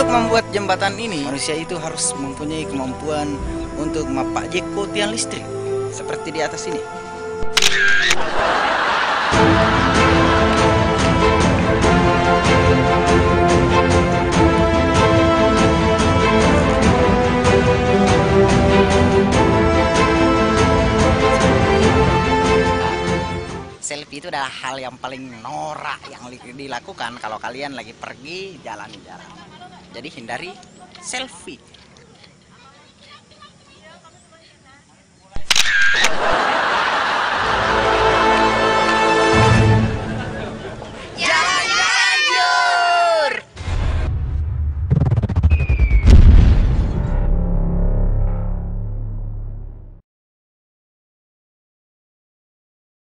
membuat jembatan ini, manusia itu harus mempunyai kemampuan untuk mapajeko tiang listrik seperti di atas ini. Selfie itu adalah hal yang paling norak yang dilakukan kalau kalian lagi pergi jalan-jalan. Jadi hindari selfie.